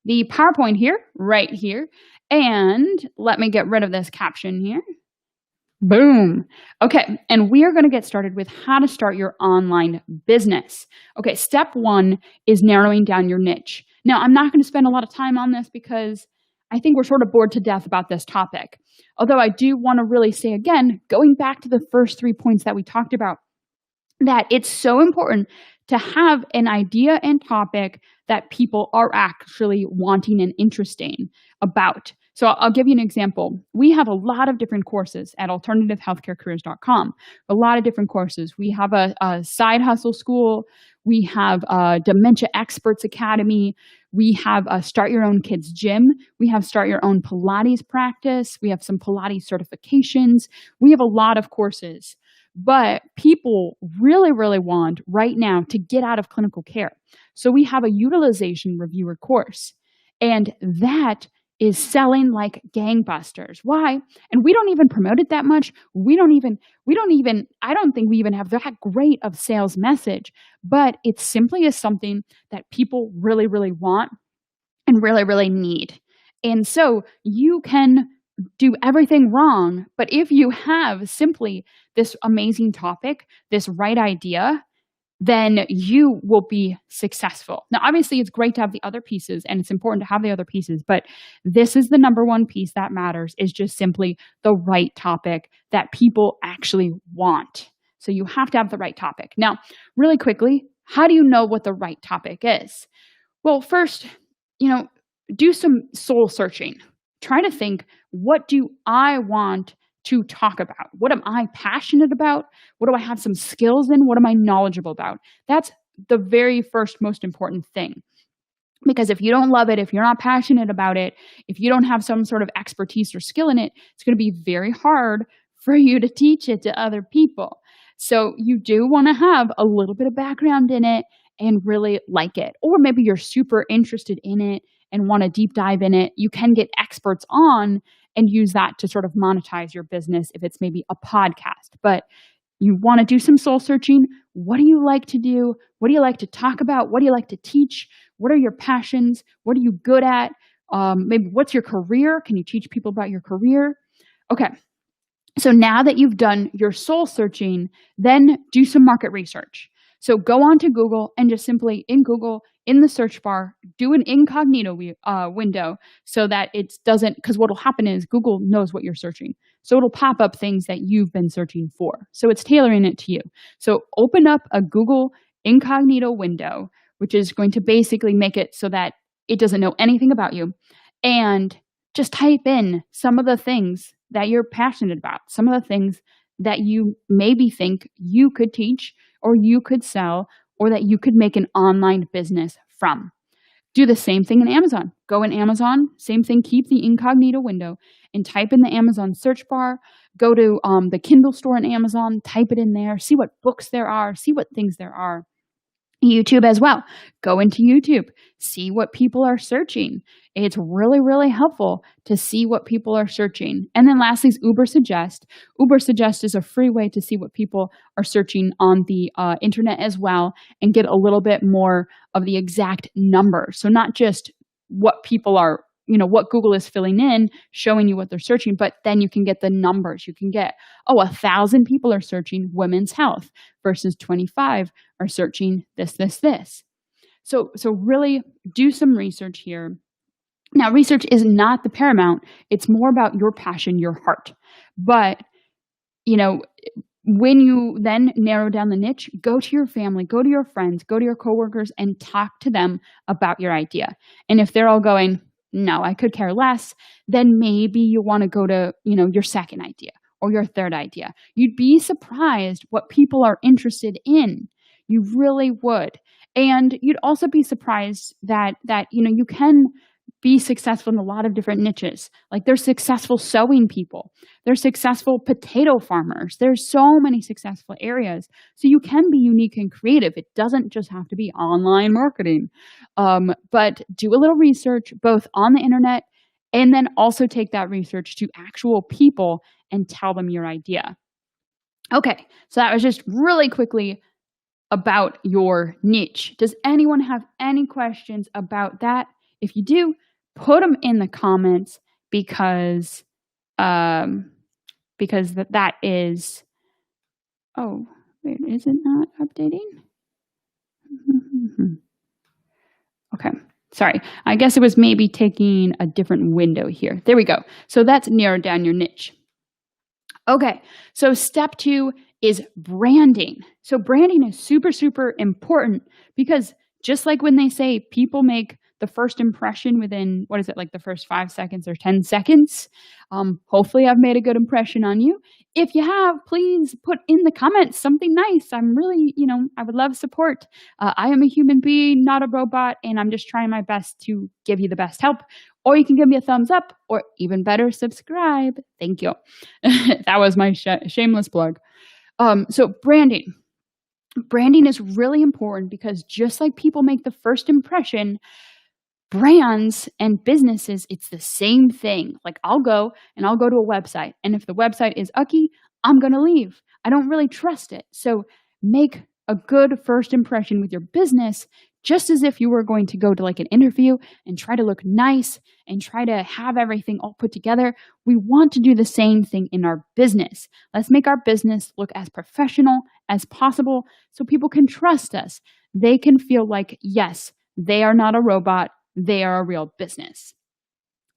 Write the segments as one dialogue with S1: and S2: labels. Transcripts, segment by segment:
S1: the PowerPoint here, right here. And let me get rid of this caption here. Boom. Okay, and we are going to get started with how to start your online business. Okay, step one is narrowing down your niche. Now, I'm not going to spend a lot of time on this because I think we're sort of bored to death about this topic. Although I do want to really say again, going back to the first 3 points that we talked about, that it's so important to have an idea and topic that people are actually wanting and interesting about. So I'll give you an example. We have a lot of different courses at alternativehealthcarecareers.com, a lot of different courses. We have a side hustle school. We have a Dementia Experts Academy. We have a Start Your Own Kids Gym. We have Start Your Own Pilates practice. We have some Pilates certifications. We have a lot of courses. But people really, really want right now to get out of clinical care. So we have a utilization reviewer course, and that is selling like gangbusters. Why? And we don't even promote it that much. I don't think we even have that great of sales message, but it simply is something that people really, really want and really, really need. And so you can do everything wrong, but if you have simply this amazing topic, this right idea, then you will be successful. Now, obviously, it's great to have the other pieces, and it's important to have the other pieces, but this is the number one piece that matters, is just simply the right topic that people actually want. So you have to have the right topic. Now, really quickly, how do you know what the right topic is? Well, first, do some soul searching. Try to think, what do I want to talk about? What am I passionate about? What do I have some skills in? What am I knowledgeable about? That's the very first most important thing. Because if you don't love it, if you're not passionate about it, if you don't have some sort of expertise or skill in it, it's going to be very hard for you to teach it to other people. So you do want to have a little bit of background in it and really like it. Or maybe you're super interested in it and want to deep dive in it. You can get experts on and use that to sort of monetize your business if it's maybe a podcast. But you want to do some soul searching. What do you like to do? What do you like to talk about? What do you like to teach? What are your passions? What are you good at? Maybe what's your career? Can you teach people about your career? Okay. So now that you've done your soul searching, then do some market research. So go on to Google and just simply in Google, in the search bar, do an incognito window so that it doesn't, because what will happen is Google knows what you're searching. So it'll pop up things that you've been searching for. So it's tailoring it to you. So open up a Google incognito window, which is going to basically make it so that it doesn't know anything about you. And just type in some of the things that you're passionate about, some of the things that you maybe think you could teach or you could sell or that you could make an online business from. Do the same thing in Amazon. Go in Amazon, same thing, keep the incognito window and type in the Amazon search bar. Go to the Kindle store in Amazon, type it in there, see what books there are, see what things there are. YouTube as well. Go into YouTube, see what people are searching. It's really, really helpful to see what people are searching. And then lastly is Uber Suggest. Uber Suggest is a free way to see what people are searching on the internet as well and get a little bit more of the exact number. So not just what people are, what Google is filling in, showing you what they're searching, but then you can get the numbers. You can get, 1,000 people are searching women's health versus 25 are searching this. So really do some research here. Now, research is not the paramount. It's more about your passion, your heart. But, when you then narrow down the niche, go to your family, go to your friends, go to your coworkers and talk to them about your idea. And if they're all going, no, I could care less, then maybe you want to go to, your second idea or your third idea. You'd be surprised what people are interested in. You really would. And you'd also be surprised that you can be successful in a lot of different niches. Like there's successful sewing people. There's successful potato farmers. There's so many successful areas. So you can be unique and creative. It doesn't just have to be online marketing. But do a little research both on the internet and then also take that research to actual people and tell them your idea. Okay, so that was just really quickly about your niche. Does anyone have any questions about that? If you do, put them in the comments because that is, oh, wait, is it not updating? Okay, sorry. I guess it was maybe taking a different window here. There we go. So that's narrowed down your niche. Okay, so step 2 is branding. So branding is super, super important because just like when they say people make the first impression within, what is it, like the first 5 seconds or 10 seconds? Hopefully I've made a good impression on you. If you have, please put in the comments something nice. I'm really, I would love support. I am a human being, not a robot, and I'm just trying my best to give you the best help. Or you can give me a thumbs up, or even better, subscribe. Thank you. That was my shameless plug. So branding. Branding is really important because just like people make the first impression, brands and businesses, it's the same thing. Like I'll go to a website, and if the website is ucky, I'm going to leave. I don't really trust it. So make a good first impression with your business, just as if you were going to go to like an interview and try to look nice and try to have everything all put together. We want to do the same thing in our business. Let's make our business look as professional as possible so people can trust us. They can feel like, yes, they are not a robot. They are a real business.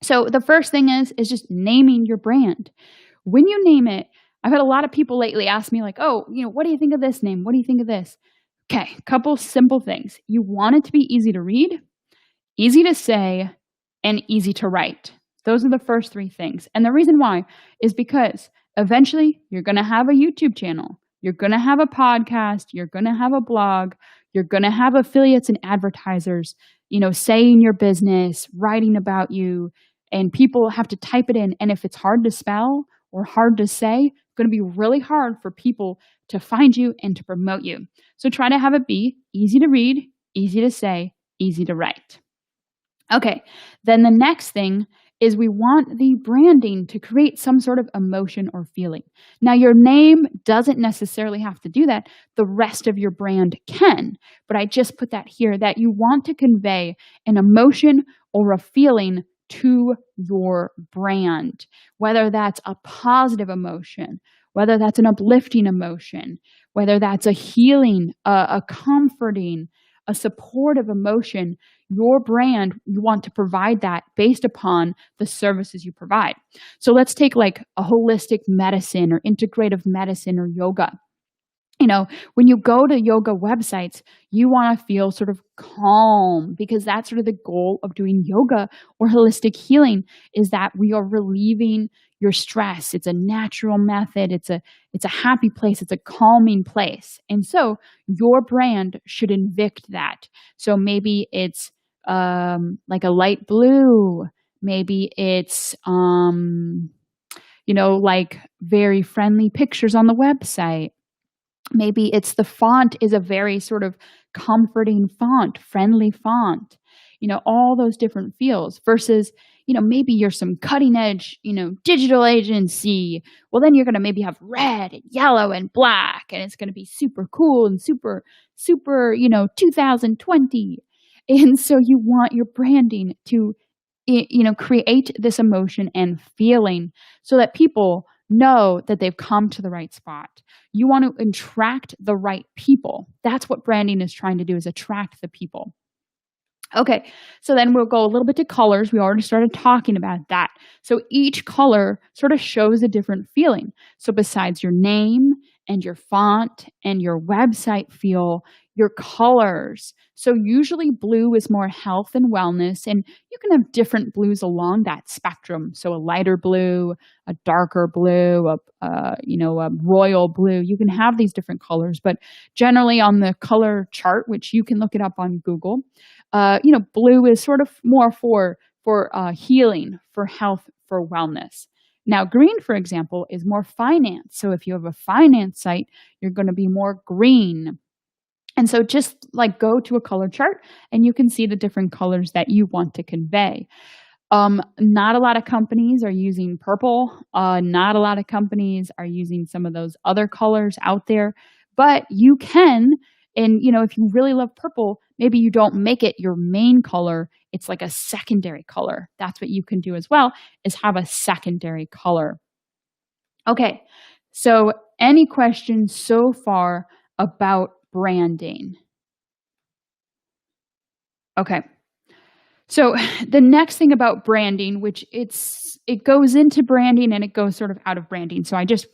S1: So the first thing is just naming your brand. When you name it, I've had a lot of people lately ask me like, oh, what do you think of this name? What do you think of this? Okay, a couple simple things. You want it to be easy to read, easy to say, and easy to write. Those are the first 3 things. And the reason why is because eventually you're going to have a YouTube channel. You're going to have a podcast. You're going to have a blog. You're going to have affiliates and advertisers, saying your business, writing about you, and people have to type it in. And if it's hard to spell or hard to say, it's going to be really hard for people to find you and to promote you. So try to have it be easy to read, easy to say, easy to write. Okay, then the next thing is we want the branding to create some sort of emotion or feeling. Now, your name doesn't necessarily have to do that. The rest of your brand can, but I just put that here that you want to convey an emotion or a feeling to your brand, whether that's a positive emotion, whether that's an uplifting emotion, whether that's a healing, a comforting, a supportive emotion. Your brand, you want to provide that based upon the services you provide. So let's take like a holistic medicine or integrative medicine or yoga. When you go to yoga websites, you want to feel sort of calm because that's sort of the goal of doing yoga or holistic healing is that we are relieving your stress. It's a natural method. It's a happy place. It's a calming place. And so your brand should evict that. So maybe it's like a light blue. Maybe it's, like very friendly pictures on the website. Maybe it's the font is a very sort of comforting font, friendly font, all those different feels versus, maybe you're some cutting edge, digital agency. Well, then you're going to maybe have red and yellow and black, and it's going to be super cool and super, super, 2020. And so you want your branding to, create this emotion and feeling so that people know that they've come to the right spot. You want to attract the right people. That's what branding is trying to do, is attract the people. Okay, so then we'll go a little bit to colors. We already started talking about that. So each color sort of shows a different feeling. So besides your name and your font and your website feel, your colors. So usually blue is more health and wellness, and you can have different blues along that spectrum. So a lighter blue, a darker blue, a royal blue. You can have these different colors, but generally on the color chart, which you can look it up on Google, blue is sort of more for healing, for health, for wellness. Now, green, for example, is more finance. So if you have a finance site, you're going to be more green. And so just like go to a color chart and you can see the different colors that you want to convey. Not a lot of companies are using purple. Not a lot of companies are using some of those other colors out there, but you can. And, if you really love purple, maybe you don't make it your main color It's like a secondary color. That's what you can do as well, is have a secondary color. Okay, so any questions so far about branding? Okay. So the next thing about branding, which it goes into branding and it goes sort of out of branding. So I just,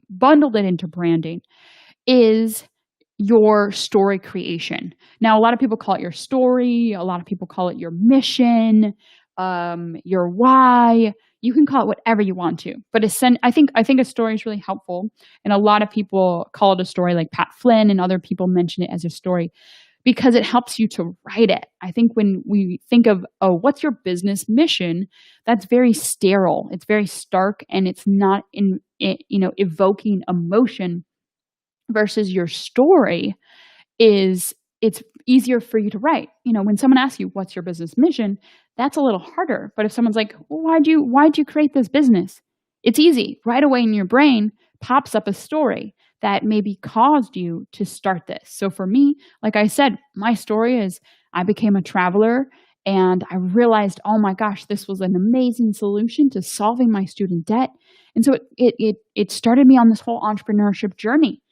S1: bundled it into branding, is your story creation. Now, a lot of people call it your story. A lot of people call it your mission, your why. You can call it whatever you want to, but I think a story is really helpful, and a lot of people call it a story, like Pat Flynn and other people mention it as a story because it helps you to write it. I think when we think of, oh, what's your business mission? That's very sterile. It's very stark, and it's not evoking emotion. Versus your story it's easier for you to write. When someone asks you, what's your business mission? That's a little harder. But if someone's like, well, why'd you create this business? It's easy. Right away in your brain pops up a story that maybe caused you to start this. So for me, like I said, my story is I became a traveler and I realized, oh my gosh, this was an amazing solution to solving my student debt. And so it started me on this whole entrepreneurship journey.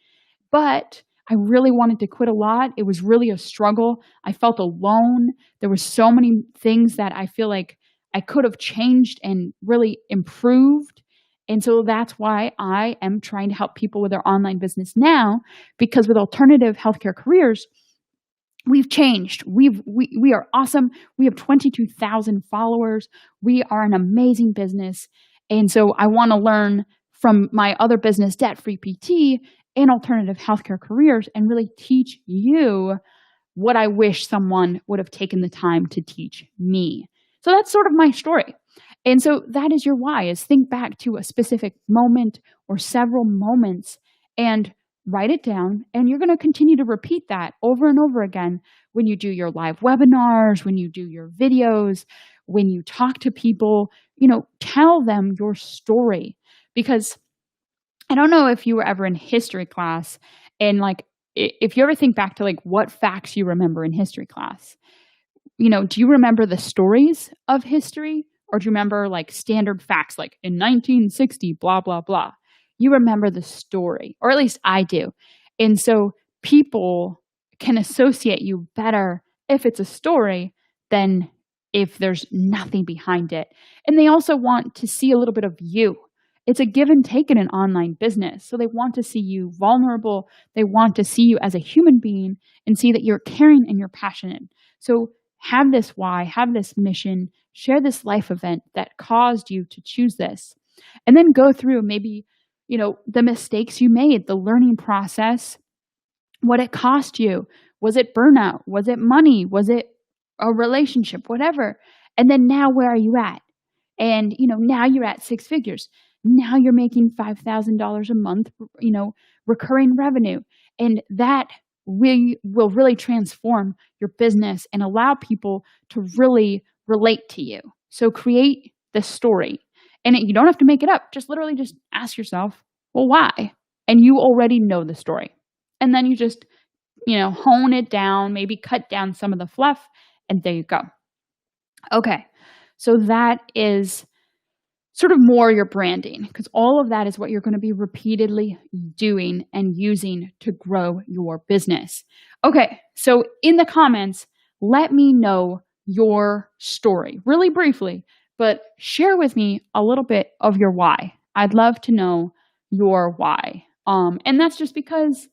S1: But I really wanted to quit a lot. It was really a struggle. I felt alone. There were so many things that I feel like I could have changed and really improved. And so that's why I am trying to help people with their online business now, because with alternative healthcare careers, we've changed. We are awesome. We have 22,000 followers. We are an amazing business. And so I want to learn from my other business, Debt-Free PT, and alternative healthcare careers, and really teach you what I wish someone would have taken the time to teach me. So that's sort of my story. And so that is your why, is think back to a specific moment or several moments and write it down. And you're going to continue to repeat that over and over again when you do your live webinars, when you do your videos, when you talk to people, tell them your story. Because I don't know if you were ever in history class, and if you ever think back to what facts you remember in history class, do you remember the stories of history, or do you remember standard facts, like in 1960, blah, blah, blah? You remember the story, or at least I do. And so people can associate you better if it's a story than if there's nothing behind it. And they also want to see a little bit of you. It's a give and take in an online business. So they want to see you vulnerable. They want to see you as a human being and see that you're caring and you're passionate. So have this why, have this mission, share this life event that caused you to choose this. And then go through maybe, the mistakes you made, the learning process, what it cost you. Was it burnout? Was it money? Was it a relationship? Whatever. And then now where are you at? And, now you're at 6 figures. Now you're making $5,000 a month, recurring revenue. And that will really transform your business and allow people to really relate to you. So create the story. And you don't have to make it up. Just literally just ask yourself, well, why? And you already know the story. And then you just, hone it down, maybe cut down some of the fluff, and there you go. Okay. So that is sort of more your branding, because all of that is what you're going to be repeatedly doing and using to grow your business. Okay, so in the comments, let me know your story really briefly, but share with me a little bit of your why. I'd love to know your why. And that's just because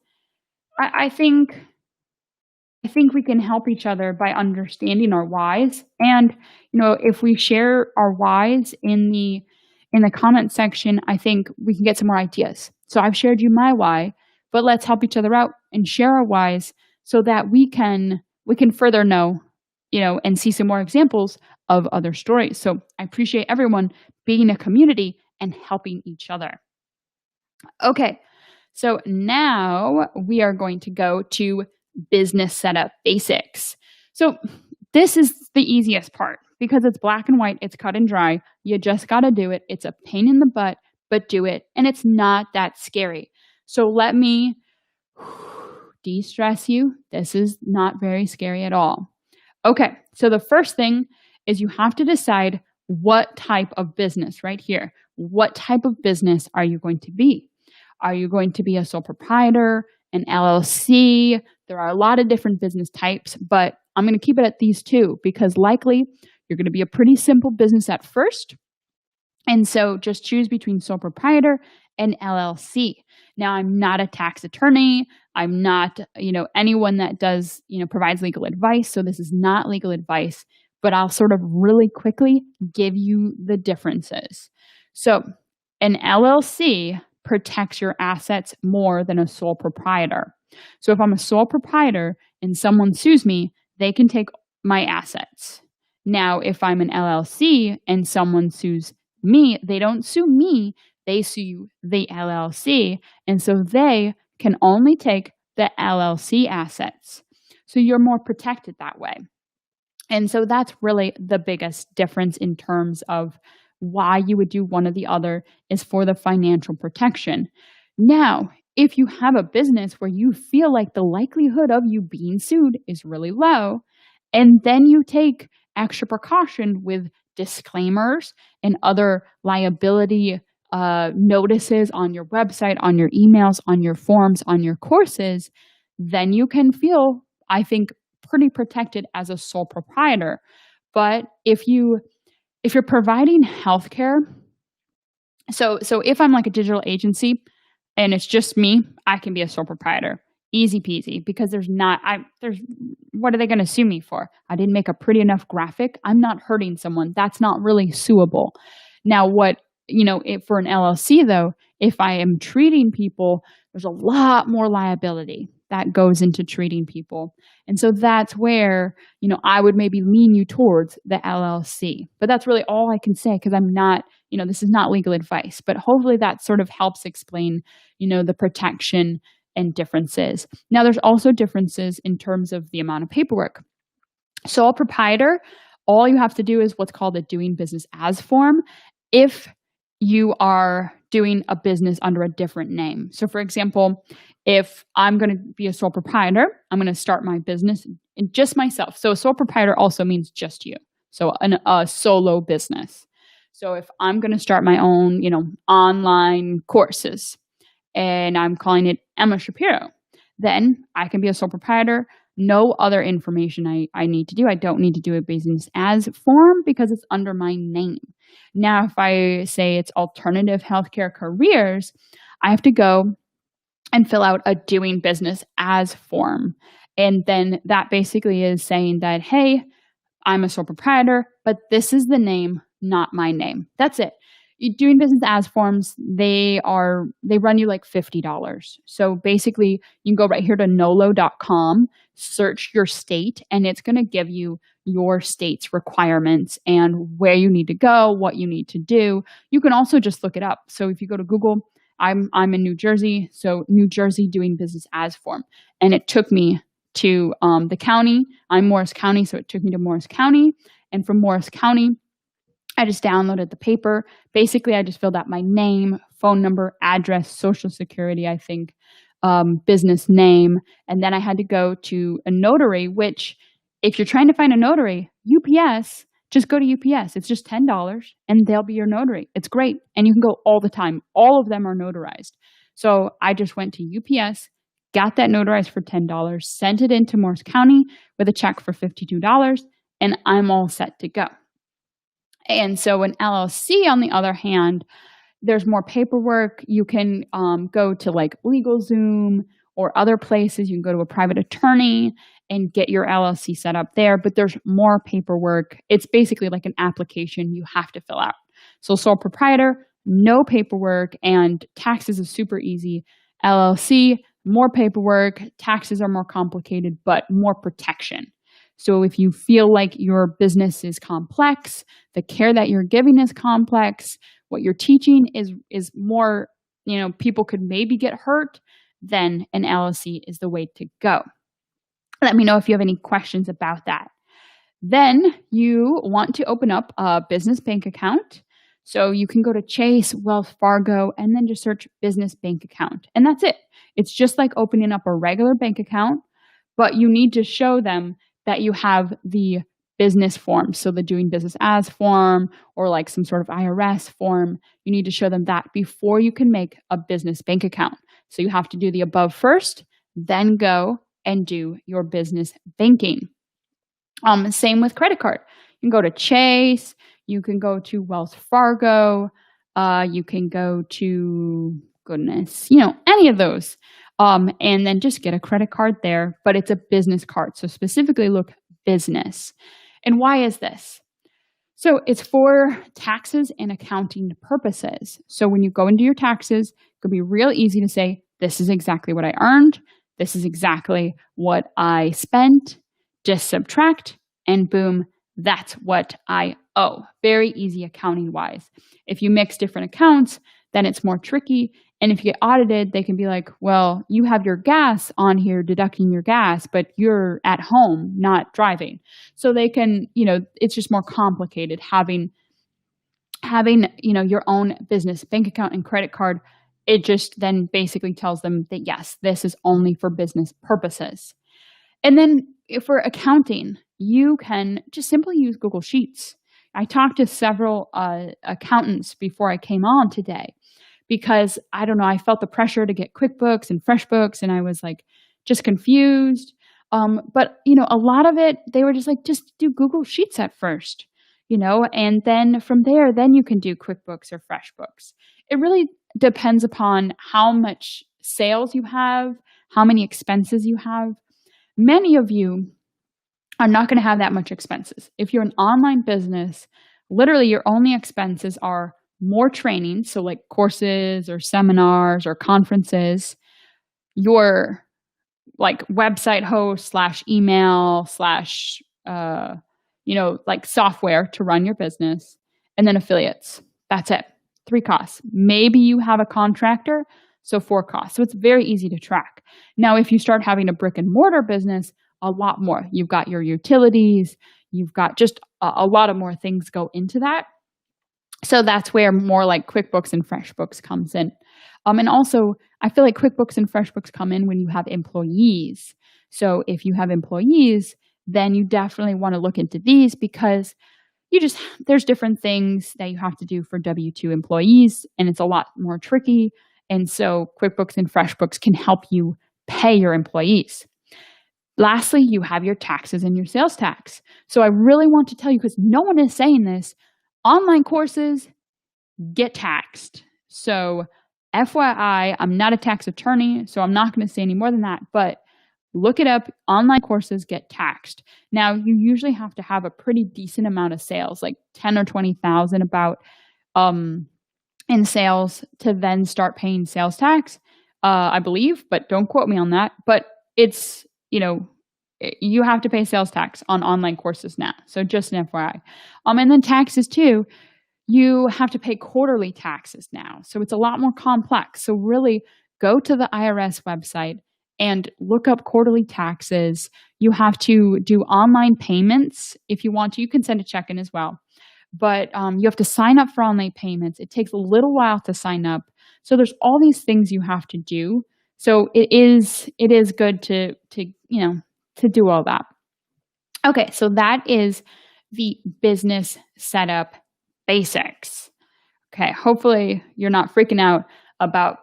S1: I think we can help each other by understanding our whys. And, if we share our whys in the comment section, I think we can get some more ideas. So I've shared you my why, but let's help each other out and share our whys so that we can further know, and see some more examples of other stories. So I appreciate everyone being a community and helping each other. Okay, so now we are going to go to business setup basics. So this is the easiest part because it's black and white, it's cut and dry. You just got to do it. It's a pain in the butt, but do it. And it's not that scary. So let me de-stress you. This is not very scary at all. Okay, So the first thing is you have to decide what type of business right here. What type of business are you going to be? Are you going to be a sole proprietor, an LLC? There are a lot of different business types, but I'm going to keep it at these two because likely you're going to be a pretty simple business at first. And so just choose between sole proprietor and LLC. Now, I'm not a tax attorney. I'm not, anyone that does, provides legal advice. So this is not legal advice, but I'll sort of really quickly give you the differences. So an LLC protects your assets more than a sole proprietor. So if I'm a sole proprietor and someone sues me, they can take my assets. Now, if I'm an LLC and someone sues me, they don't sue me, they sue the LLC. And so they can only take the LLC assets. So you're more protected that way. And so that's really the biggest difference in terms of why you would do one or the other is for the financial protection. Now, if you have a business where you feel like the likelihood of you being sued is really low, and then you take extra precaution with disclaimers and other liability notices on your website, on your emails, on your forms, on your courses, then you can feel, I think, pretty protected as a sole proprietor. But if you're providing healthcare, so if I'm like a digital agency and it's just me, I can be a sole proprietor. Easy peasy, because what are they going to sue me for? I didn't make a pretty enough graphic. I'm not hurting someone. That's not really suable. Now, for an LLC though, if I am treating people, there's a lot more liability that goes into treating people. And so that's where, I would maybe lean you towards the LLC. But that's really all I can say because I'm not, this is not legal advice, but hopefully that sort of helps explain, the protection and differences. Now, there's also differences in terms of the amount of paperwork. Sole proprietor, all you have to do is what's called a doing business as form if you are doing a business under a different name. So, for example, if I'm going to be a sole proprietor, I'm going to start my business in just myself. So, a sole proprietor also means just you. So, a solo business. So, if I'm going to start my own, online courses, and I'm calling it Emma Shapiro, then I can be a sole proprietor. No other information I need to do. I don't need to do a business as form because it's under my name. Now, if I say it's alternative healthcare careers, I have to go and fill out a doing business as form. And then that basically is saying that, hey, I'm a sole proprietor, but this is the name, not my name. That's it. Doing business as forms, they run you like $50. So basically, you can go right here to nolo.com, search your state, and it's going to give you your state's requirements and where you need to go, what you need to do. You can also just look it up. So if you go to Google, I'm in New Jersey, so New Jersey doing business as form, and it took me to the county. I'm Morris County, so it took me to Morris County, and from Morris County, I just downloaded the paper. Basically, I just filled out my name, phone number, address, social security, I think, business name. And then I had to go to a notary, which if you're trying to find a notary, UPS, just go to UPS. It's just $10 and they'll be your notary. It's great. And you can go all the time. All of them are notarized. So I just went to UPS, got that notarized for $10, sent it into Morris County with a check for $52, and I'm all set to go. And so an LLC, on the other hand, there's more paperwork. You can go to like LegalZoom or other places. You can go to a private attorney and get your LLC set up there, but there's more paperwork. It's basically like an application you have to fill out. So sole proprietor, no paperwork, and taxes is super easy. LLC, more paperwork, taxes are more complicated, but more protection. So if you feel like your business is complex, the care that you're giving is complex, what you're teaching is more, people could maybe get hurt, then an LLC is the way to go. Let me know if you have any questions about that. Then you want to open up a business bank account. So you can go to Chase, Wells Fargo, and then just search business bank account. And that's it. It's just like opening up a regular bank account, but you need to show them that you have the business forms. So the doing business as form or like some sort of IRS form, you need to show them that before you can make a business bank account. So you have to do the above first, then go and do your business banking. Same with credit card. You can go to Chase, you can go to Wells Fargo, you can go to any of those. And then just get a credit card there, but it's a business card. So specifically look business. And why is this? So it's for taxes and accounting purposes. So when you go into your taxes, it could be real easy to say, this is exactly what I earned. This is exactly what I spent. Just subtract and boom, that's what I owe. Very easy accounting wise. If you mix different accounts, then it's more tricky. And if you get audited, they can be like, well, you have your gas on here deducting your gas, but you're at home, not driving. So they can, it's just more complicated having, your own business bank account and credit card. It just then basically tells them that, yes, this is only for business purposes. And then for accounting, you can just simply use Google Sheets. I talked to several accountants before I came on today because, I don't know, I felt the pressure to get QuickBooks and FreshBooks, and I was like just confused. But, a lot of it, they were just like, just do Google Sheets at first, and then from there, then you can do QuickBooks or FreshBooks. It really depends upon how much sales you have, how many expenses you have. Many of you are not going to have that much expenses. If you're an online business, literally your only expenses are more training, so like courses or seminars or conferences, your like website host / email / like software to run your business, and then affiliates. That's it. 3 costs. Maybe you have a contractor, so 4 costs. So it's very easy to track. Now, if you start having a brick and mortar business, a lot more. You've got your utilities, you've got just a lot of more things go into that. So that's where more like QuickBooks and FreshBooks comes in. And also, I feel like QuickBooks and FreshBooks come in when you have employees. So if you have employees, then you definitely want to look into these because there's different things that you have to do for W-2 employees, and it's a lot more tricky. And so QuickBooks and FreshBooks can help you pay your employees. Lastly, you have your taxes and your sales tax. So I really want to tell you, because no one is saying this, online courses get taxed. So FYI, I'm not a tax attorney, so I'm not going to say any more than that, but look it up. Online courses get taxed. Now, you usually have to have a pretty decent amount of sales, like 10 or 20,000 about in sales to then start paying sales tax, I believe, but don't quote me on that. But it's, you have to pay sales tax on online courses now. So just an FYI. And then taxes too, you have to pay quarterly taxes now. So it's a lot more complex. So really go to the IRS website and look up quarterly taxes. You have to do online payments. If you want to, you can send a check in as well. But you have to sign up for online payments. It takes a little while to sign up. So there's all these things you have to do. So it is good to do all that. Okay, so that is the business setup basics. Okay, hopefully you're not freaking out about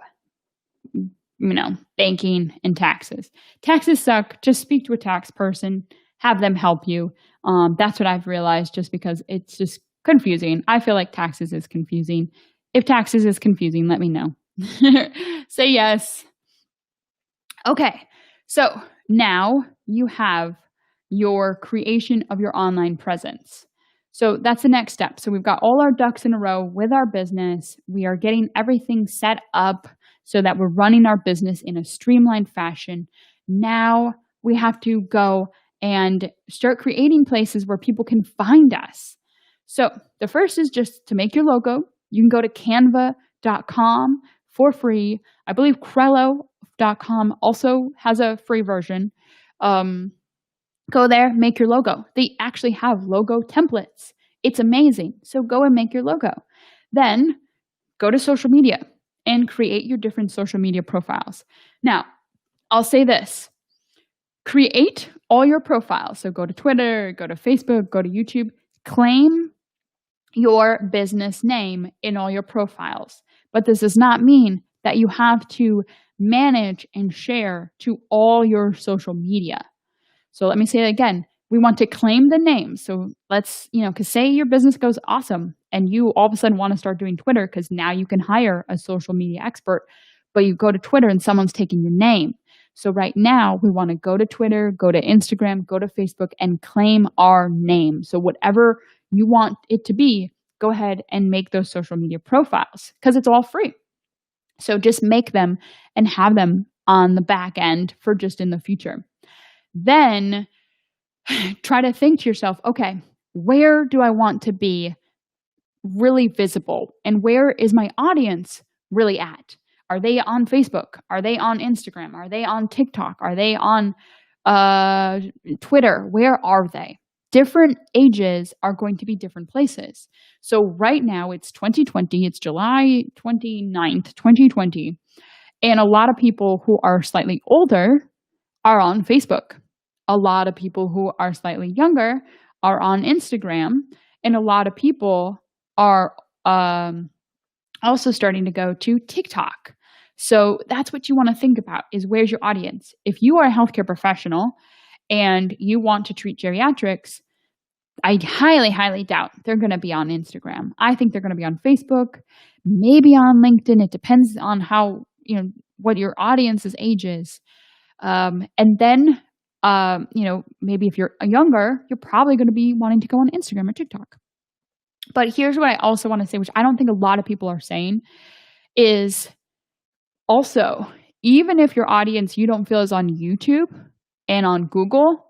S1: banking and taxes. Taxes suck. Just speak to a tax person. Have them help you. That's what I've realized, just because it's just confusing. I feel like taxes is confusing. If taxes is confusing, let me know. Say yes. Okay, so now you have your creation of your online presence. So that's the next step. So we've got all our ducks in a row with our business. We are getting everything set up so that we're running our business in a streamlined fashion. Now we have to go and start creating places where people can find us. So the first is just to make your logo. You can go to canva.com for free. I believe Crello.com also has a free version. Go there, make your logo. They actually have logo templates. It's amazing. So go and make your logo. Then go to social media and create your different social media profiles. Now, I'll say this. Create all your profiles. So go to Twitter, go to Facebook, go to YouTube. Claim your business name in all your profiles. But this does not mean that you have to manage and share to all your social media. So let me say it again. We want to claim the name. So let's, because say your business goes awesome and you all of a sudden want to start doing Twitter because now you can hire a social media expert, but you go to Twitter and someone's taking your name. So right now we want to go to Twitter, go to Instagram, go to Facebook and claim our name. So whatever you want it to be, go ahead and make those social media profiles because it's all free. So just make them and have them on the back end for just in the future. Then try to think to yourself, okay, where do I want to be really visible? And where is my audience really at? Are they on Facebook? Are they on Instagram? Are they on TikTok? Are they on Twitter? Where are they? Different ages are going to be different places. So right now it's 2020. It's July 29th, 2020. And a lot of people who are slightly older are on Facebook. A lot of people who are slightly younger are on Instagram. And a lot of people are also starting to go to TikTok. So that's what you want to think about is where's your audience? If you are a healthcare professional and you want to treat geriatrics, I highly, highly doubt they're going to be on Instagram. I think they're going to be on Facebook, maybe on LinkedIn. It depends on how, what your audience's age is. And then, maybe if you're younger, you're probably going to be wanting to go on Instagram or TikTok. But here's what I also want to say, which I don't think a lot of people are saying, is also, even if your audience you don't feel is on YouTube and on Google,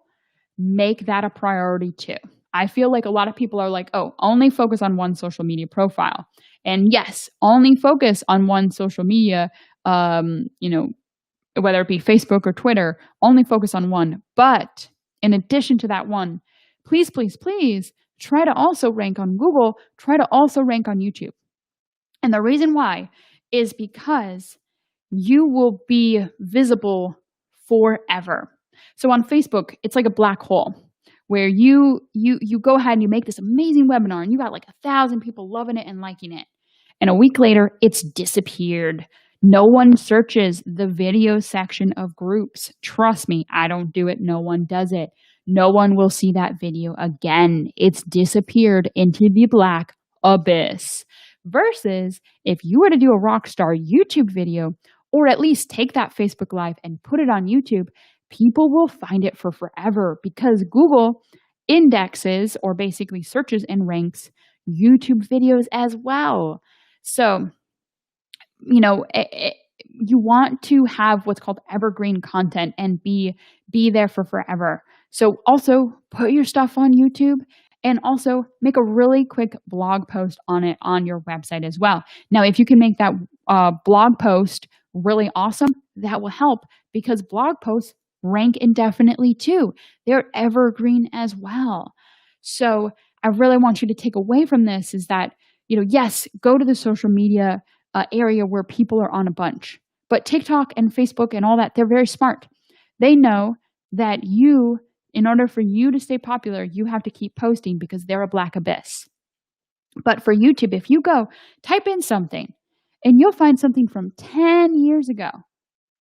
S1: make that a priority too. I feel like a lot of people are like, oh, only focus on one social media profile. And yes, only focus on one social media, whether it be Facebook or Twitter, only focus on one. But in addition to that one, please, please, please try to also rank on Google, try to also rank on YouTube. And the reason why is because you will be visible forever. So on Facebook, it's like a black hole where you go ahead and you make this amazing webinar and you got like 1,000 people loving it and liking it. And a week later, it's disappeared. No one searches the video section of groups. Trust me, I don't do it. No one does it. No one will see that video again. It's disappeared into the black abyss. Versus if you were to do a rockstar YouTube video, or at least take that Facebook Live and put it on YouTube, people will find it for forever because Google indexes or basically searches and ranks YouTube videos as well. So, you want to have what's called evergreen content and be there for forever. So also put your stuff on YouTube and also make a really quick blog post on it on your website as well. Now, if you can make that blog post really awesome, that will help because blog posts rank indefinitely too. They're evergreen as well. So I really want you to take away from this is that, yes, go to the social media area where people are on a bunch. But TikTok and Facebook and all that, they're very smart. They know that in order for you to stay popular, you have to keep posting because they're a black abyss. But for YouTube, if you go type in something and you'll find something from 10 years ago,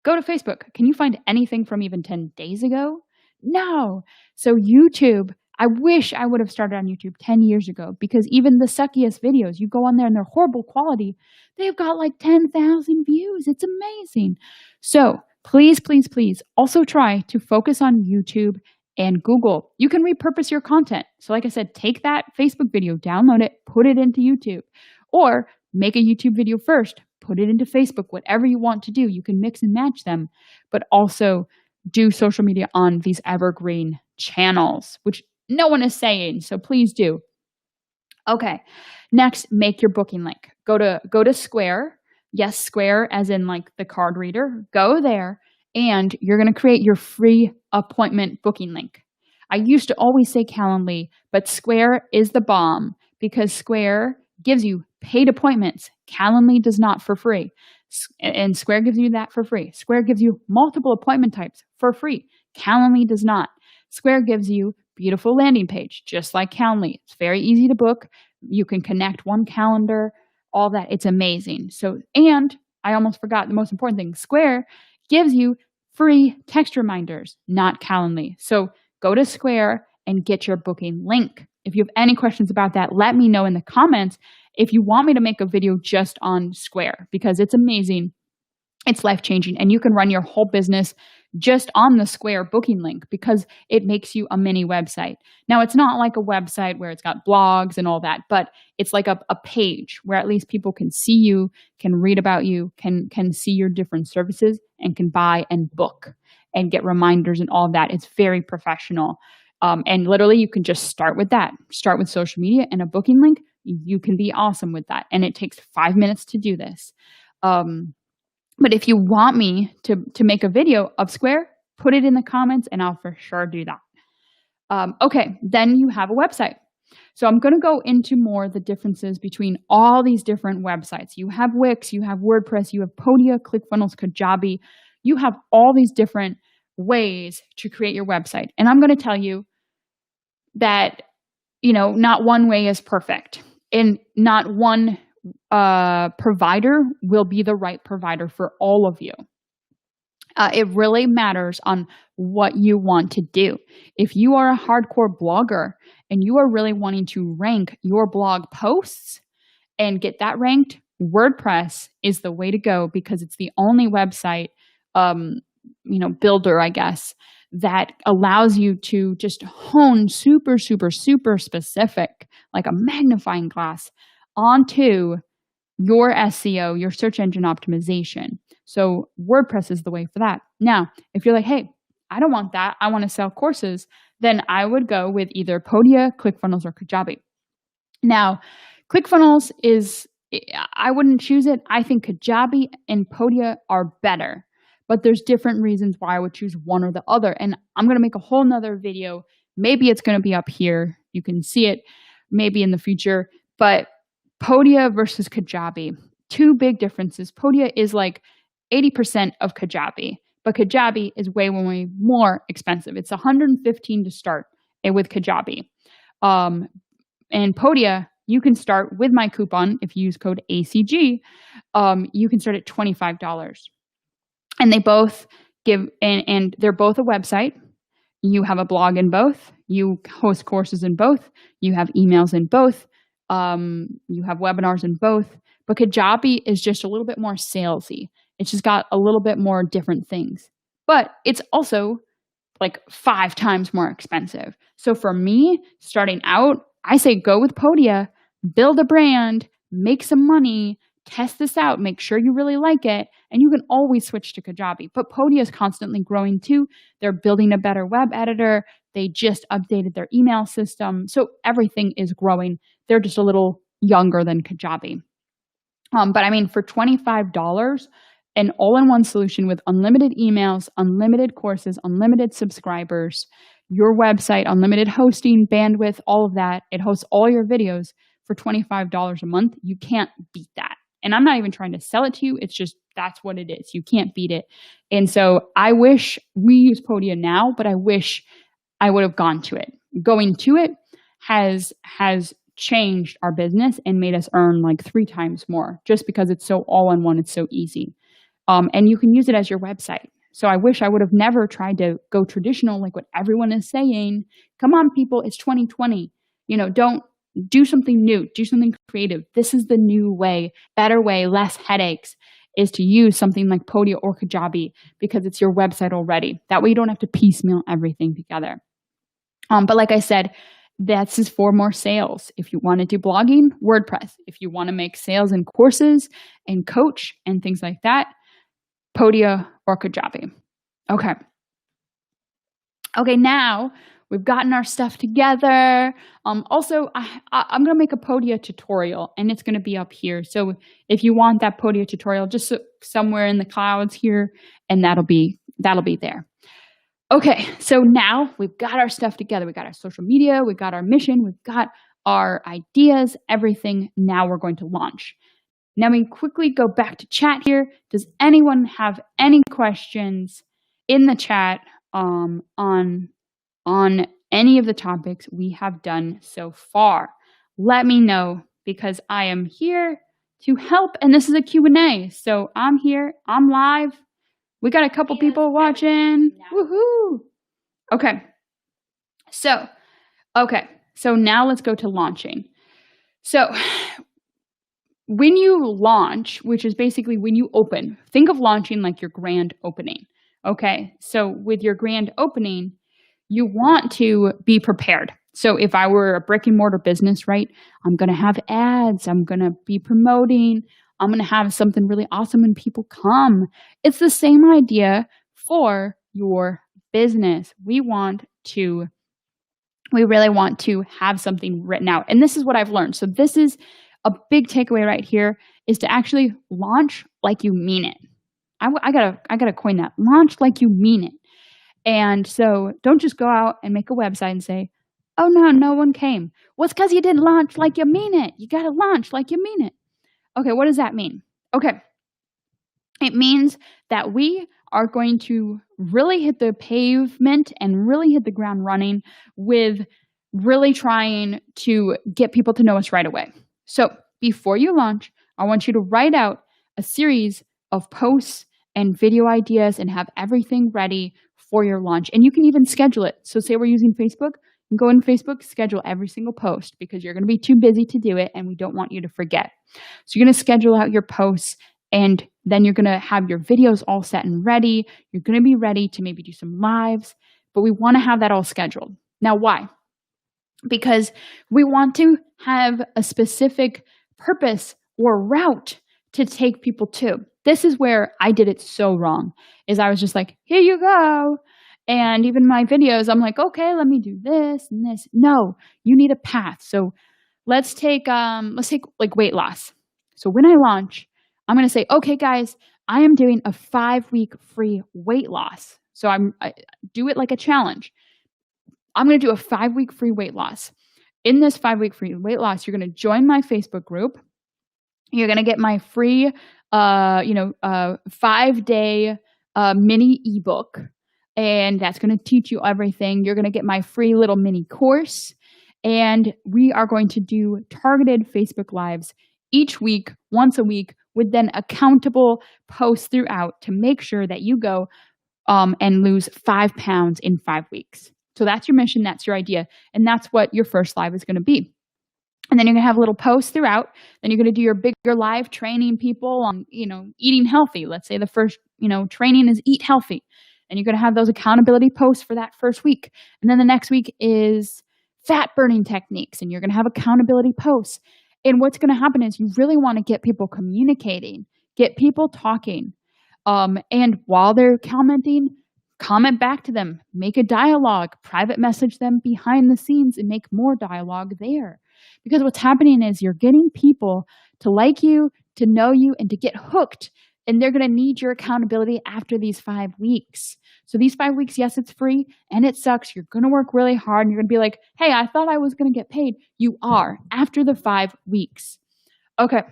S1: go to Facebook. Can you find anything from even 10 days ago? No. So YouTube, I wish I would have started on YouTube 10 years ago because even the suckiest videos, you go on there and they're horrible quality. They've got like 10,000 views. It's amazing. So please, please, please also try to focus on YouTube and Google. You can repurpose your content. So like I said, take that Facebook video, download it, put it into YouTube, or make a YouTube video first, put it into Facebook, whatever you want to do. You can mix and match them, but also do social media on these evergreen channels, which no one is saying. So please do. Okay. Next, make your booking link. Go to Square. Yes, Square as in like the card reader. Go there and you're going to create your free appointment booking link. I used to always say Calendly, but Square is the bomb because Square gives you paid appointments. Calendly does not for free. And Square gives you that for free. Square gives you multiple appointment types for free. Calendly does not. Square gives you beautiful landing page, just like Calendly. It's very easy to book. You can connect one calendar, all that. It's amazing. So, and I almost forgot the most important thing. Square gives you free text reminders, not Calendly. So go to Square and get your booking link. If you have any questions about that, let me know in the comments if you want me to make a video just on Square, because it's amazing. It's life-changing, and you can run your whole business just on the Square booking link because it makes you a mini website. Now, it's not like a website where it's got blogs and all that, but it's like a page where at least people can see you, can read about you, can see your different services, and can buy and book and get reminders and all of that. It's very professional. And literally, you can just start with that. Start with social media and a booking link. You can be awesome with that. And it takes 5 minutes to do this. But if you want me to make a video of Square, put it in the comments and I'll for sure do that. Okay, then you have a website. So I'm going to go into more the differences between all these different websites. You have Wix, you have WordPress, you have Podia, ClickFunnels, Kajabi. You have all these different ways to create your website. And I'm going to tell you that, not one way is perfect. And not one provider will be the right provider for all of you. It really matters on what you want to do. If you are a hardcore blogger and you are really wanting to rank your blog posts and get that ranked, WordPress is the way to go because it's the only website, builder, I guess, that allows you to just hone super, super, super specific, like a magnifying glass, onto your SEO, your search engine optimization. So WordPress is the way for that. Now, if you're like, hey, I don't want that, I want to sell courses, then I would go with either Podia, ClickFunnels, or Kajabi. Now, ClickFunnels I wouldn't choose it. I think Kajabi and Podia are better, but there's different reasons why I would choose one or the other. And I'm going to make a whole nother video. Maybe it's going to be up here. You can see it maybe in the future, but Podia versus Kajabi, two big differences. Podia is like 80% of Kajabi, but Kajabi is way, way, way more expensive. It's $115 to start with Kajabi. And Podia, you can start with my coupon. If you use code ACG, you can start at $25. And they both and they're both a website. You have a blog in both. You host courses in both. You have emails in both. You have webinars in both, but Kajabi is just a little bit more salesy. It's just got a little bit more different things, but it's also like 5 times more expensive. So for me, starting out, I say go with Podia, build a brand, make some money, test this out, make sure you really like it, and you can always switch to Kajabi. But Podia is constantly growing too. They're building a better web editor. They just updated their email system. So everything is growing. They're just a little younger than Kajabi. But I mean, for $25, an all-in-one solution with unlimited emails, unlimited courses, unlimited subscribers, your website, unlimited hosting, bandwidth, all of that. It hosts all your videos for $25 a month. You can't beat that. And I'm not even trying to sell it to you. It's just, that's what it is. You can't beat it. And so I wish we use Podia now, but I wish I would have gone to it. Going to it has changed our business and made us earn like 3 times more just because it's so all-in-one. It's so easy. And you can use it as your website. So I wish I would have never tried to go traditional like what everyone is saying. Come on, people, it's 2020. Don't do something new, do something creative. This is the new way, better way, less headaches, is to use something like Podia or Kajabi because it's your website already. That way you don't have to piecemeal everything together. But like I said, this is for more sales. If you want to do blogging, WordPress. If you want to make sales and courses and coach and things like that, Podia or Kajabi. Okay, now we've gotten our stuff together. Also, I'm going to make a Podia tutorial, and it's going to be up here. So if you want that Podia tutorial, just somewhere in the clouds here, and that'll be there. Okay, so now we've got our stuff together. We got our social media, we got our mission, we've got our ideas, everything. Now we're going to launch. Now we quickly go back to chat here. Does anyone have any questions in the chat on any of the topics we have done so far. Let me know because I am here to help, and this is a Q&A. So I'm here, I'm live. We got a couple people watching. Woohoo! Okay. So now let's go to launching. So when you launch, which is basically when you open, think of launching like your grand opening. Okay. So with your grand opening, you want to be prepared. So if I were a brick and mortar business, right, I'm going to have ads, I'm going to be promoting, I'm going to have something really awesome when people come. It's the same idea for your business. We really want to have something written out. And this is what I've learned. So this is a big takeaway right here, is to actually launch like you mean it. I gotta coin that. Launch like you mean it. And so don't just go out and make a website and say, oh no one came. Well, it's because you didn't launch like you mean it. You got to launch like you mean it. Okay, what does that mean? Okay, it means that we are going to really hit the pavement and really hit the ground running with really trying to get people to know us right away. So before you launch, I want you to write out a series of posts and video ideas and have everything ready for your launch. And you can even schedule it. So say we're using Facebook, you can go in Facebook, schedule every single post because you're going to be too busy to do it and we don't want you to forget. So you're going to schedule out your posts and then you're going to have your videos all set and ready. You're going to be ready to maybe do some lives, but we want to have that all scheduled. Now, why? Because we want to have a specific purpose or route to take people to. This is where I did it so wrong, is I was just like, here you go. And even my videos, I'm like, okay, let me do this and this. No, you need a path. So let's take like weight loss. So when I launch, I'm going to say, okay, guys, I am doing a 5-week free weight loss. So I do it like a challenge. I'm going to do a 5-week free weight loss. In this 5-week free weight loss, you're going to join my Facebook group. You're going to get my free, 5-day mini ebook. And that's going to teach you everything. You're going to get my free little mini course. And we are going to do targeted Facebook Lives each week, once a week, with then accountable posts throughout to make sure that you go and lose 5 pounds in 5 weeks. So that's your mission. That's your idea. And that's what your first live is going to be. And then you're going to have little posts throughout. Then you're going to do your bigger live training people on, eating healthy. Let's say the first, training is eat healthy. And you're going to have those accountability posts for that first week. And then the next week is fat burning techniques. And you're going to have accountability posts. And what's going to happen is you really want to get people communicating, get people talking. And while they're commenting, comment back to them, make a dialogue, private message them behind the scenes and make more dialogue there. Because what's happening is you're getting people to like you, to know you, and to get hooked. And they're going to need your accountability after these 5 weeks. So these 5 weeks, yes, it's free and it sucks. You're going to work really hard and you're going to be like, hey, I thought I was going to get paid. You are after the 5 weeks. Okay.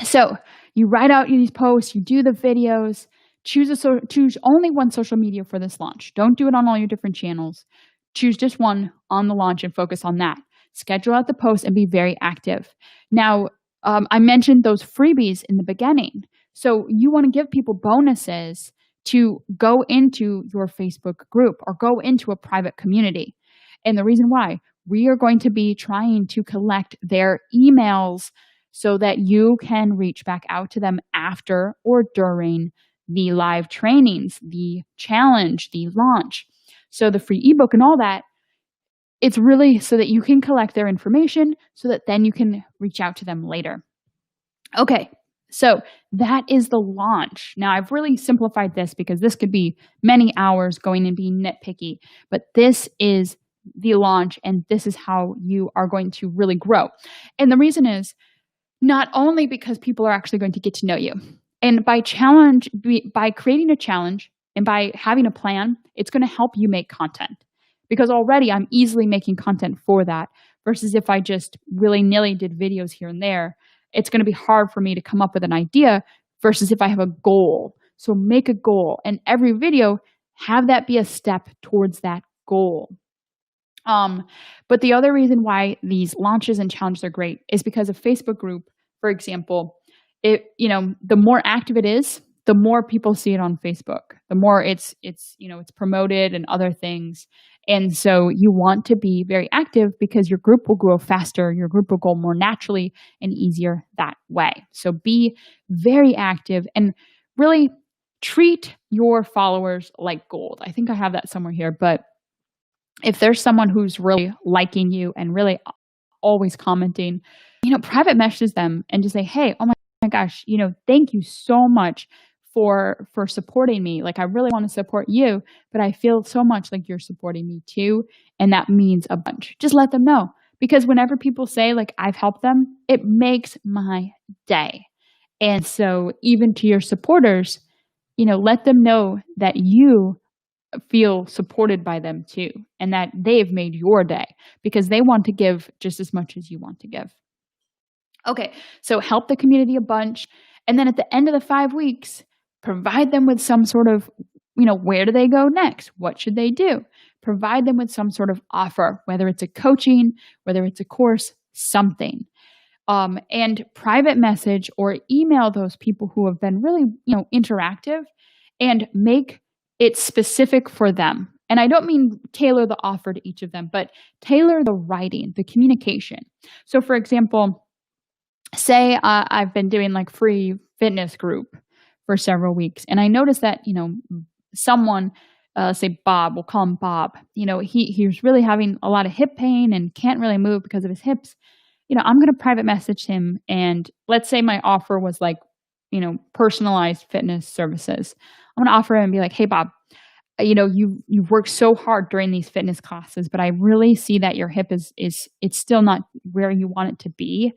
S1: So you write out these posts, you do the videos, choose only one social media for this launch. Don't do it on all your different channels. Choose just one on the launch and focus on that. Schedule out the posts and be very active. Now, I mentioned those freebies in the beginning. So you want to give people bonuses to go into your Facebook group or go into a private community. And the reason why, we are going to be trying to collect their emails so that you can reach back out to them after or during the live trainings, the challenge, the launch. So the free ebook and all that, it's really so that you can collect their information so that then you can reach out to them later. Okay, so that is the launch. Now, I've really simplified this because this could be many hours going and being nitpicky, but this is the launch and this is how you are going to really grow. And the reason is not only because people are actually going to get to know you, and by creating a challenge and by having a plan, it's going to help you make content. Because already I'm easily making content for that versus if I just willy-nilly did videos here and there, it's going to be hard for me to come up with an idea versus if I have a goal. So make a goal. And every video Have that be a step towards that goal. But the other reason why these launches and challenges are great is because a Facebook group, for example, the more active it is, the more people see it on Facebook, the more it's promoted and other things. And so you want to be very active because your group will grow faster, your group will go more naturally and easier that way. So be very active and really treat your followers like gold. I think I have that somewhere here, but if there's someone who's really liking you and really always commenting, private message them and just say, hey, oh my gosh, thank you so much for supporting me. Like, I really want to support you, but I feel so much like you're supporting me too. And that means a bunch. Just let them know. Because whenever people say, like, I've helped them, it makes my day. And so even to your supporters, let them know that you feel supported by them too, and that they've made your day because they want to give just as much as you want to give. Okay, so help the community a bunch. And then at the end of the 5 weeks, provide them with some sort of, where do they go next? What should they do? Provide them with some sort of offer, whether it's a coaching, whether it's a course, something. And private message or email those people who have been really, interactive, and make it specific for them. And I don't mean tailor the offer to each of them, but tailor the writing, the communication. So for example, say I've been doing like free fitness group for several weeks. And I noticed that, someone, say Bob, we'll call him Bob, he was really having a lot of hip pain and can't really move because of his hips. I'm going to private message him. And let's say my offer was like, personalized fitness services. I'm going to offer him and be like, hey, Bob, you've worked so hard during these fitness classes, but I really see that your hip it's still not where you want it to be.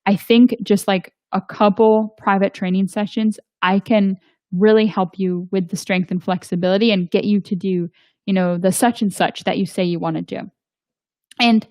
S1: I think just like a couple private training sessions, I can really help you with the strength and flexibility and get you to do, the such and such that you say you want to do. And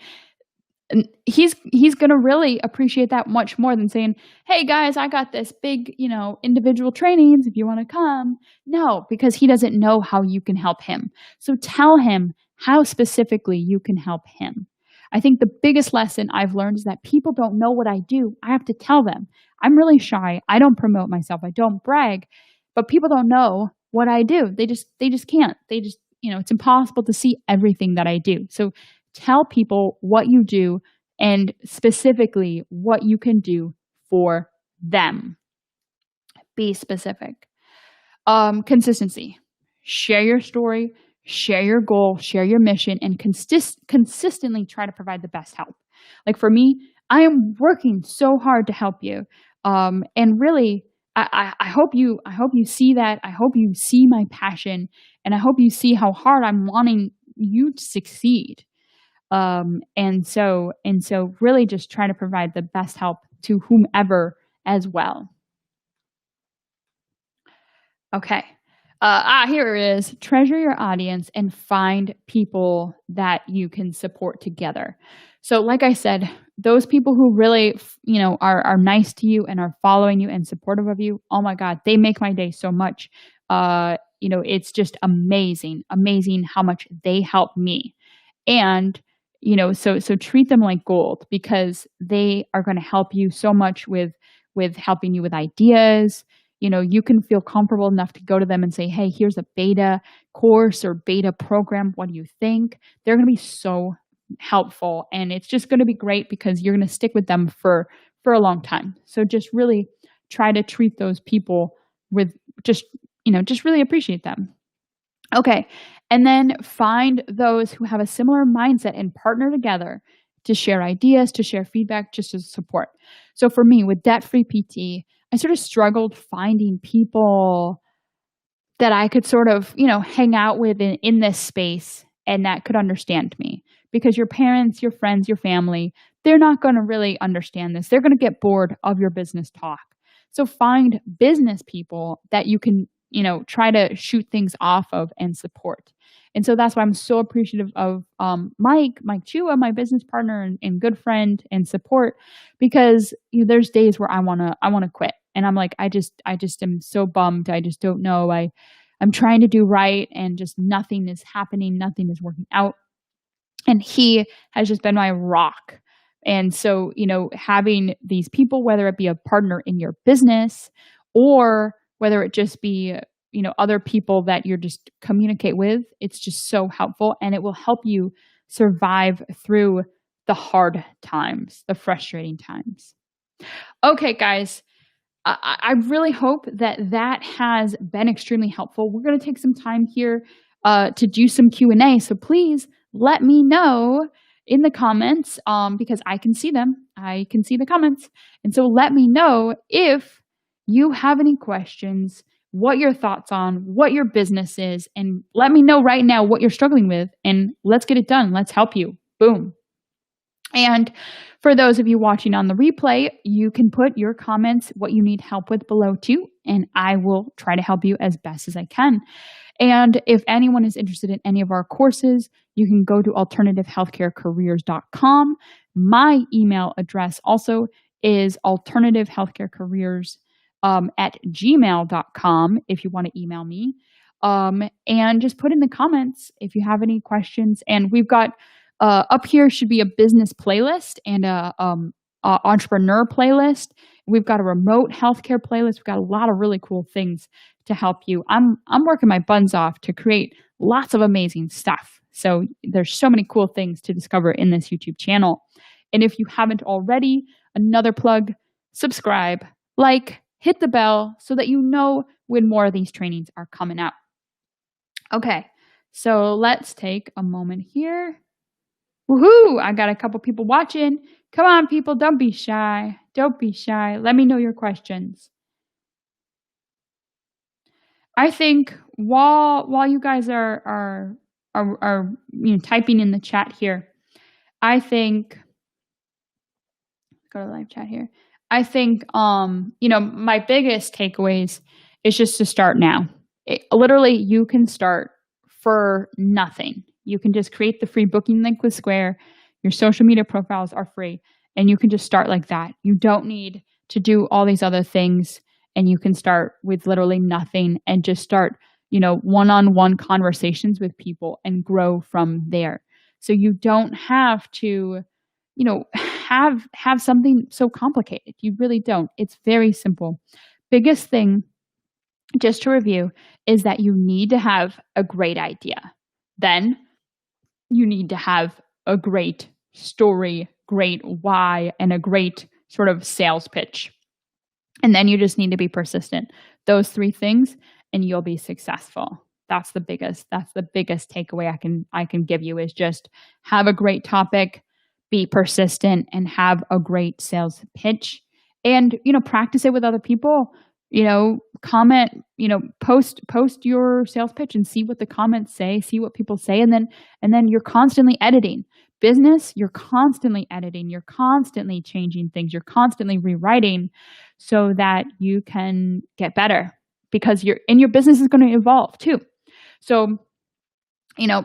S1: he's going to really appreciate that much more than saying, hey guys, I got this big, individual trainings if you want to come. No, because he doesn't know how you can help him. So tell him how specifically you can help him. I think the biggest lesson I've learned is that people don't know what I do. I have to tell them. I'm really shy. I don't promote myself. I don't brag, but people don't know what I do. They just can't. It's impossible to see everything that I do. So tell people what you do and specifically what you can do for them. Be specific. Consistency. Share your story, share your goal, share your mission, and consistently try to provide the best help. Like for me, I am working so hard to help you. And really, I hope you see that. I hope you see my passion, and I hope you see how hard I'm wanting you to succeed. And so really just try to provide the best help to whomever as well. Okay. Here it is. Treasure your audience and find people that you can support together. So like I said, those people who really, are nice to you and are following you and supportive of you, oh my God, they make my day so much. It's just amazing how much they help me. And so treat them like gold because they are going to help you so much with helping you with ideas. You can feel comfortable enough to go to them and say, hey, here's a beta course or beta program. What do you think? They're going to be so helpful, and it's just going to be great because you're going to stick with them for a long time. So just really try to treat those people with just really appreciate them. Okay. And then find those who have a similar mindset and partner together to share ideas, to share feedback, just to support. So for me, with Debt-Free PT, I sort of struggled finding people that I could sort of, hang out with in this space and that could understand me. Because your parents, your friends, your family, they're not going to really understand this. They're going to get bored of your business talk. So find business people that you can, try to shoot things off of and support. And so that's why I'm so appreciative of Mike Chua, my business partner and good friend and support, because there's days where I wanna quit, and I'm like, I just am so bummed. I just don't know. I'm trying to do right and just nothing is happening, nothing is working out. And he has just been my rock. And so, having these people, whether it be a partner in your business or whether it just be, other people that you're just communicate with, it's just so helpful and it will help you survive through the hard times, the frustrating times. Okay, guys, I really hope that has been extremely helpful. We're going to take some time here to do some Q&A. So please let me know in the comments because I can see them. I can see the comments. And so let me know if you have any questions, what your thoughts on, what your business is, and let me know right now what you're struggling with, and let's get it done. Let's help you. Boom. And for those of you watching on the replay, you can put your comments, what you need help with below too, and I will try to help you as best as I can. And if anyone is interested in any of our courses, you can go to alternativehealthcarecareers.com. My email address also is alternativehealthcarecareers@gmail.com if you want to email me. And just put in the comments if you have any questions. And we've got up here should be a business playlist and a entrepreneur playlist. We've got a remote healthcare playlist. We've got a lot of really cool things to help you. I'm working my buns off to create lots of amazing stuff. So there's so many cool things to discover in this YouTube channel. And if you haven't already, another plug, subscribe, like, hit the bell so that you know when more of these trainings are coming out. Okay, so let's take a moment here. Woohoo! I got a couple people watching. Come on, people, don't be shy. Don't be shy. Let me know your questions. I think while you guys are typing in the chat here, I think go to the live chat here. I think my biggest takeaways is just to start now. Literally, you can start for nothing. You can just create the free booking link with Square. Your social media profiles are free, and you can just start like that. You don't need to do all these other things, and you can start with literally nothing and just start, one-on-one conversations with people and grow from there. So you don't have to, have something so complicated. You really don't. It's very simple. Biggest thing, just to review, is that you need to have a great idea. Then you need to have a great story, great why, and a great sort of sales pitch. And then you just need to be persistent. Those three things, and you'll be successful. That's the biggest takeaway I can give you is just have a great topic, be persistent, and have a great sales pitch. And, practice it with other people. Comment, post your sales pitch and see what the comments say, see what people say. And then you're constantly editing. Business, you're constantly editing, you're constantly changing things, you're constantly rewriting so that you can get better because your business is going to evolve too. So,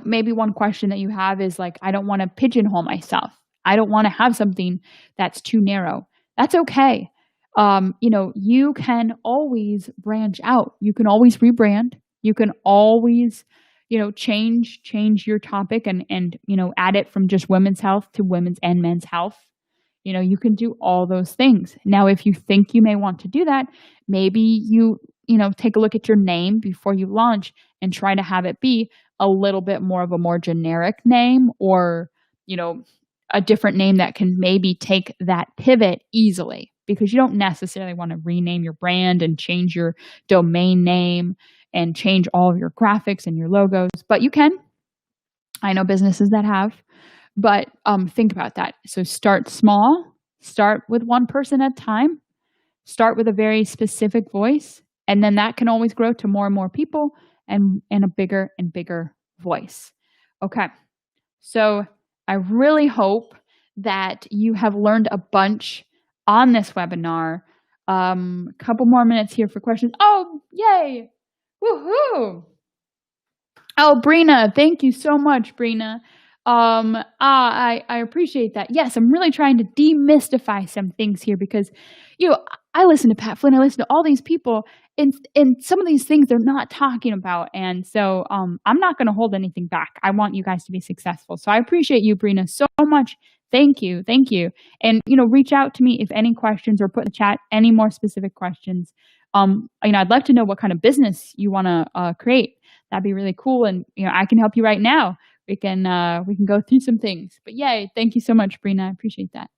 S1: maybe one question that you have is like, I don't want to pigeonhole myself. I don't want to have something that's too narrow. That's okay. You can always branch out. You can always rebrand. You can always, change your topic and add it from just women's health to women's and men's health. You can do all those things. Now, if you think you may want to do that, maybe you take a look at your name before you launch and try to have it be a little bit more of a more generic name or, a different name that can maybe take that pivot easily. Because you don't necessarily want to rename your brand and change your domain name and change all of your graphics and your logos, but you can. I know businesses that have, but think about that. So start small, start with one person at a time, start with a very specific voice, and then that can always grow to more and more people and a bigger and bigger voice. Okay, so I really hope that you have learned a bunch on this webinar. Couple more minutes here for questions. Oh, yay! Woohoo! Oh, Brina, thank you so much, Brina. I appreciate that. Yes, I'm really trying to demystify some things here because, I listen to Pat Flynn, I listen to all these people, and some of these things they're not talking about, and so, I'm not gonna hold anything back. I want you guys to be successful, so I appreciate you, Brina, so much. Thank you, and, reach out to me if any questions or put in the chat any more specific questions. I'd love to know what kind of business you wanna, create. That'd be really cool, and, I can help you right now. We can go through some things, but yay, thank you so much, Brina, I appreciate that.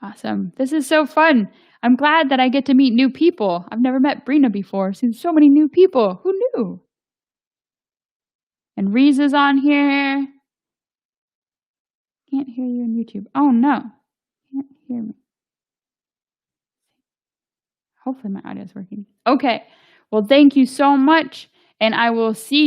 S1: Awesome. This is so fun. I'm glad that I get to meet new people. I've never met Brina before. Seen so many new people. Who knew? And Reese is on here. Can't hear you on YouTube. Oh no. Can't hear me. Hopefully my audio is working. Okay. Well, thank you so much. And I will see you